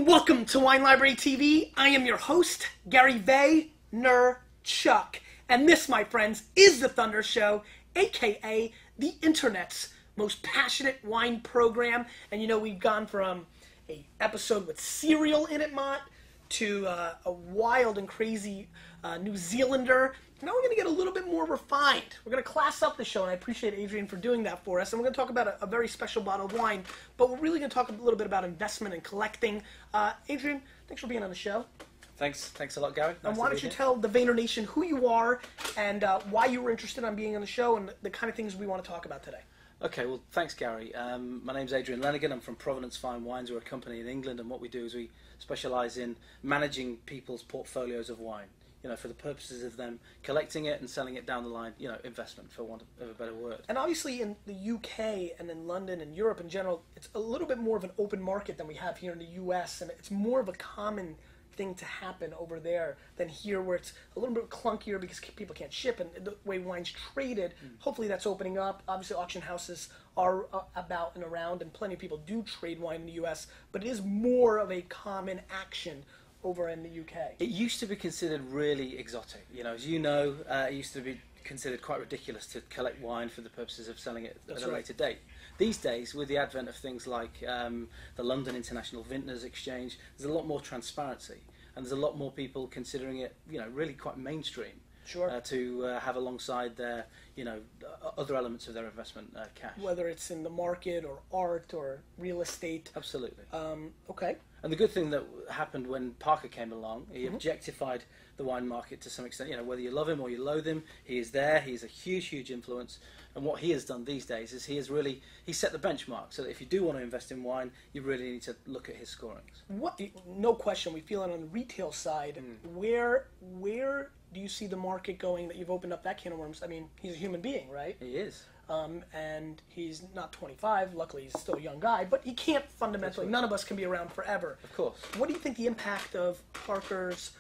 and welcome to Wine Library TV. I am your host, Gary Vaynerchuk. And this, my friends, is The Thunder Show, aka the internet's most passionate wine program. And you know, we've gone from an episode with cereal in it, Mott, to a wild and crazy New Zealander. Now we're going to get a little bit more refined. We're going to class up the show, and I appreciate Adrian for doing that for us. And we're going to talk about a very special bottle of wine, but we're really going to talk a little bit about investment and collecting. Adrian, thanks for being on the show. Thanks a lot, Gary. And why don't you tell the Vayner Nation who you are and why you were interested in being on the show and the kind of things we want to talk about today. Okay, well, thanks, Gary. My name's Adrian Lenagan. I'm from Provenance Fine Wines. We're a company in England, and what we do is we specialise in managing people's portfolios of wine, you know, for the purposes of them collecting it and selling it down the line, you know, investment, for want of a better word. And obviously in the UK and in London and Europe in general, it's a little bit more of an open market than we have here in the US, and it's more of a common thing to happen over there than here, where it's a little bit clunkier because people can't ship, and the way wine's traded, hopefully that's opening up. Obviously auction houses are about and around, and plenty of people do trade wine in the US, but it is more of a common action over in the UK. It used to be considered really exotic. You know, as you know, it used to be considered quite ridiculous to collect wine for the purposes of selling it at a later date. These days, with the advent of things like the London International Vintners Exchange, there's a lot more transparency, and there's a lot more people considering it, you know, really quite mainstream. Sure. To have alongside their, you know, other elements of their investment cash. Whether it's in the market or art or real estate. Absolutely. Okay. And the good thing that happened when Parker came along, he objectified the wine market to some extent. You know, whether you love him or you loathe him, he is there. He's a huge, huge influence. And what he has done these days is he set the benchmark so that if you do want to invest in wine, you really need to look at his scorings. No question, we feel it on the retail side. Where do you see the market going that you've opened up that can of worms? I mean, he's a human being, right? He is. And he's not 25. Luckily, he's still a young guy. But he can't fundamentally, none of us can be around forever. Of course. What do you think the impact of Parker's,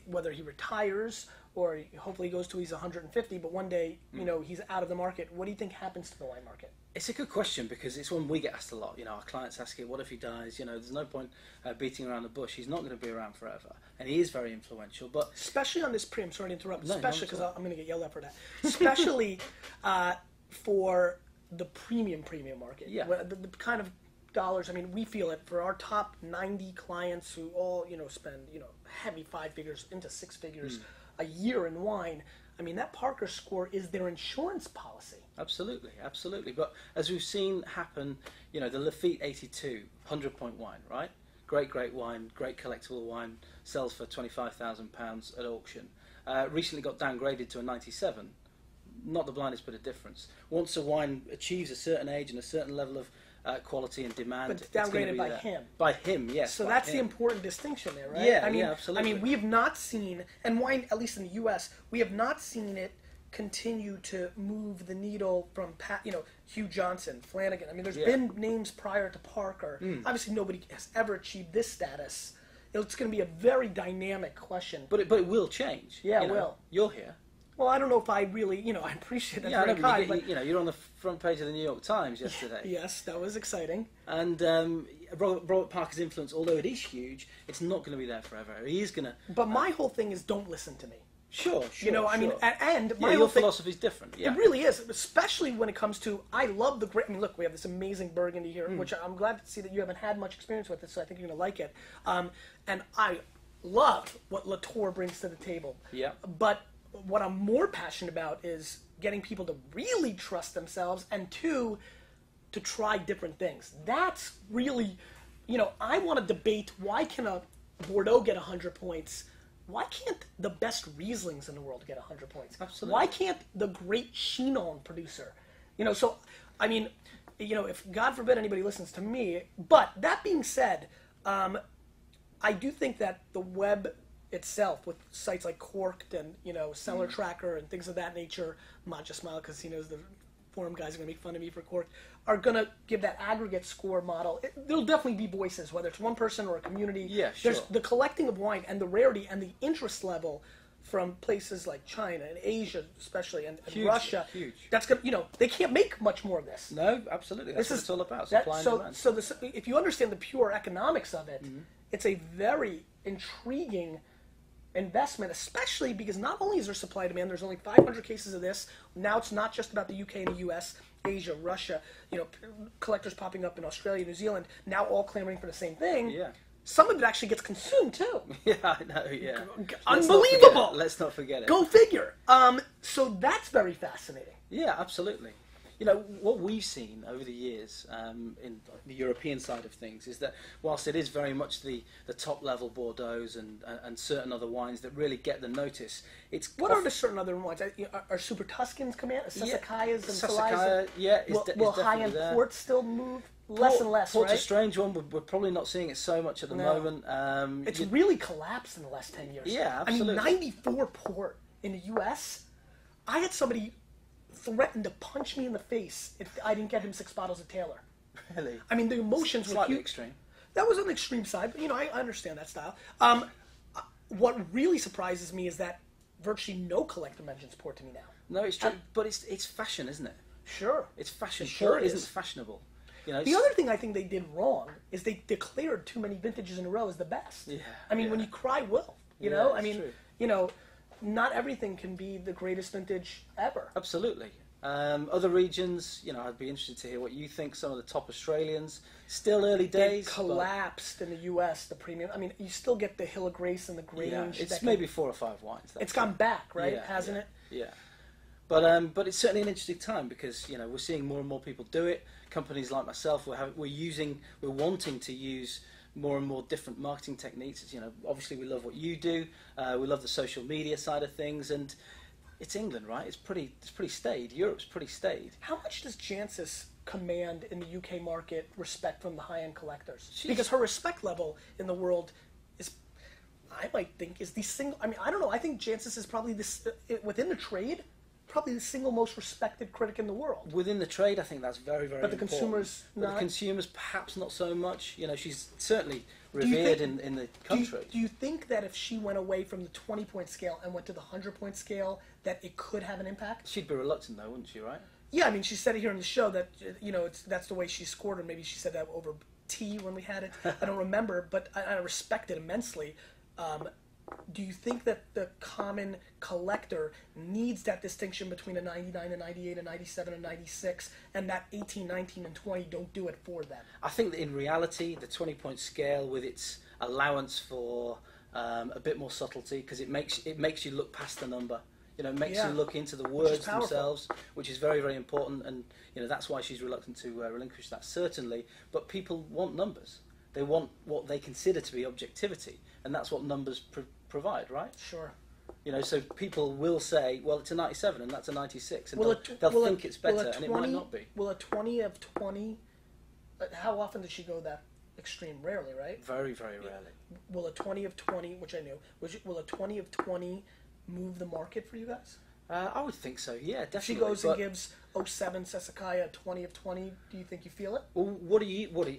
whether he retires or hopefully goes to he's 150, but one day, you know, he's out of the market. What do you think happens to the wine market? It's a good question, because it's one we get asked a lot. You know, our clients ask it, what if he dies? You know, there's no point beating around the bush. He's not going to be around forever. And he is very influential. But especially on this I'm sorry to interrupt, no, especially because I'm going to get yelled at for that. Especially for the premium market. Yeah. The kind of dollars, I mean, we feel it for our top 90 clients who all, you know, spend, you know, heavy 5 figures into 6 figures a year in wine. I mean, that Parker score is their insurance policy. Absolutely, absolutely. But as we've seen happen, you know, the Lafite 82 100-point wine, right? Great wine, great collectible wine, sells for £25,000 at auction. Recently got downgraded to a 97. Not the blindest bit of difference. Once a wine achieves a certain age and a certain level of quality and demand, but downgraded by him. By him, yes. So that's the important distinction there, right? Yeah, I mean, yeah, absolutely. I mean, we have not seen, and wine, at least in the U.S., we have not seen it continue to move the needle from, you know, Hugh Johnson, Flanagan. I mean, there's been names prior to Parker. Obviously, nobody has ever achieved this status. It's going to be a very dynamic question. But it will change. Yeah, you know, it will. You're here. Well, I don't know if I really, you know, I appreciate that. Yeah, very kind, but you know, you're on the front page of the New York Times yesterday. Yes, that was exciting. And Robert Parker's influence, although it is huge, it's not going to be there forever. He is going to. But my whole thing is, don't listen to me. Sure. You know, I mean, and my your whole philosophy is different. Yeah. It really is, especially when it comes to, I love the great, I mean, look, we have this amazing Burgundy here, which I'm glad to see that you haven't had much experience with it, so I think you're going to like it. And I love what Latour brings to the table. Yeah. But what I'm more passionate about is getting people to really trust themselves, and to try different things. That's really, you know, I want to debate, why can a Bordeaux get 100 points? Why can't the best Rieslings in the world get 100 points? Absolutely. Why can't the great Chinon producer? You know, so, I mean, you know, if God forbid anybody listens to me, but that being said, I do think that the web itself, with sites like Corked and, you know, Seller Tracker and things of that nature, Matt just smiled because he knows the forum guys are going to make fun of me for Corked, are going to give that aggregate score model. There'll definitely be voices, whether it's one person or a community. Yeah, sure. There's the collecting of wine and the rarity and the interest level from places like China and Asia, especially, and Huge, Russia. huge. That's gonna, they can't make much more of this. No, absolutely. That's what it's all about. Supply and demand. So if you understand the pure economics of it, it's a very intriguing investment, especially because not only is there supply and demand, there's only 500 cases of this. Now it's not just about the UK and the US, Asia, Russia, collectors popping up in Australia, New Zealand, now all clamoring for the same thing. Yeah. Some of it actually gets consumed too. Yeah, I know, yeah. Unbelievable. Let's not forget it. Go figure. So that's very fascinating. Yeah, absolutely. What we've seen over the years in the European side of things is that whilst it is very much the top-level Bordeaux's and certain other wines that really get the notice, What are the certain other wines? Are Super Tuscans coming out? Sassicaiyas and Salais? Yeah. Will high-end ports still move? Less and less, Port's right? a strange one. We're probably not seeing it so much at the moment. It's really collapsed in the last 10 years. Yeah, absolutely. 94 port in the U.S. I had somebody threatened to punch me in the face if I didn't get him 6 bottles of Taylor. Really? The emotions were slightly huge. extreme. That was on the extreme side, but I understand that style. What really surprises me is that virtually no collector mentions port to me now. No, it's true, but it's fashion, isn't it? Sure. It's fashion. Sure Port it isn't is. fashionable. The other thing I think they did wrong is they declared too many vintages in a row as the best. Yeah. When you cry wolf, True. Not everything can be the greatest vintage ever. Absolutely. Other regions, I'd be interested to hear what you think. Some of the top Australians, still early days. They collapsed in the U.S., the premium. You still get the Hill of Grace and the Grange. Yeah, it's maybe 4 or 5 wines. It's gone back, right? Hasn't it? Yeah. But it's certainly an interesting time because we're seeing more and more people do it. Companies like myself, we're wanting to use more and more different marketing techniques. Obviously we love what you do. We love the social media side of things, and it's England, right? It's pretty staid. Europe's pretty staid. How much does Jancis command in the UK market respect from the high-end collectors? Because her respect level in the world is, I might think, is the single. I don't know. I think Jancis is probably within the trade, probably the single most respected critic in the world. Within the trade, I think that's very, very important. But the consumers, perhaps not so much. She's certainly revered in the country. Do you think that if she went away from the 20-point scale and went to the 100-point scale, that it could have an impact? She'd be reluctant, though, wouldn't she, right? Yeah, she said it here on the show that, that's the way she scored, or maybe she said that over tea when we had it. I don't remember, but I respect it immensely. Do you think that the common collector needs that distinction between a 99, a 98, a 97, a 96, and that 18, 19, and 20 don't do it for them? I think that in reality, the 20-point scale with its allowance for a bit more subtlety, because it makes you look past the number. It makes you look into the words themselves, which is very, very important, and that's why she's reluctant to relinquish that, certainly. But people want numbers. They want what they consider to be objectivity, and that's what numbers provide, right? Sure. So people will say, well, it's a 97 and that's a 96, and they'll think it's better, and it might not be. Will a 20 of 20, how often does she go that extreme? Rarely, right? Very, very rarely. Will a 20 of 20, which I knew, will a 20 of 20 move the market for you guys? I would think so, yeah, definitely. If she goes and gives 07 Sassicaia a 20 of 20, do you think you feel it? Well,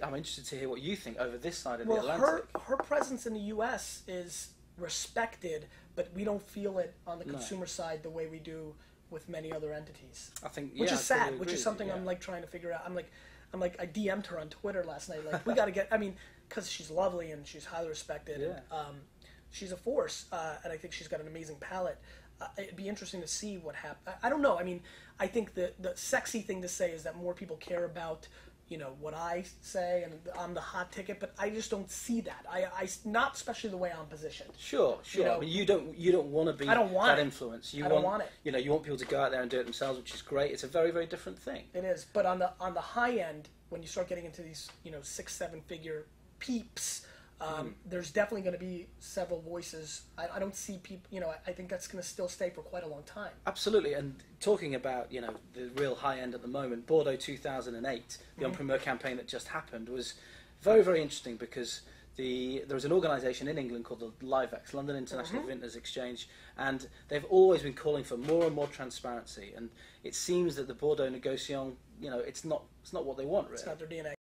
I'm interested to hear what you think over this side of the Atlantic. Her presence in the U.S. is respected, but we don't feel it on the consumer side the way we do with many other entities. I think, which is sad, which is something I'm trying to figure out. I DM'd her on Twitter last night, we got to get, because she's lovely and she's highly respected. Yeah. And, she's a force, and I think she's got an amazing palate. It'd be interesting to see what happens. I don't know. I think the sexy thing to say is that more people care about, what I say, and I'm the hot ticket, but I just don't see that. I not especially the way I'm positioned. Sure. You don't want to be that influence. I don't want it. You want people to go out there and do it themselves, which is great. It's a very, very different thing. It is. But on the high end, when you start getting into these 6-7 figure peeps, there's definitely going to be several voices. I don't see people, I think that's going to still stay for quite a long time. Absolutely. And talking about, the real high end at the moment, Bordeaux 2008, the Unprimeur campaign that just happened, was very, very interesting because there was an organisation in England called the LIVEX, London International Vintners Exchange, and they've always been calling for more and more transparency. And it seems that the Bordeaux Negociant, it's not what they want, really. It's not their DNA.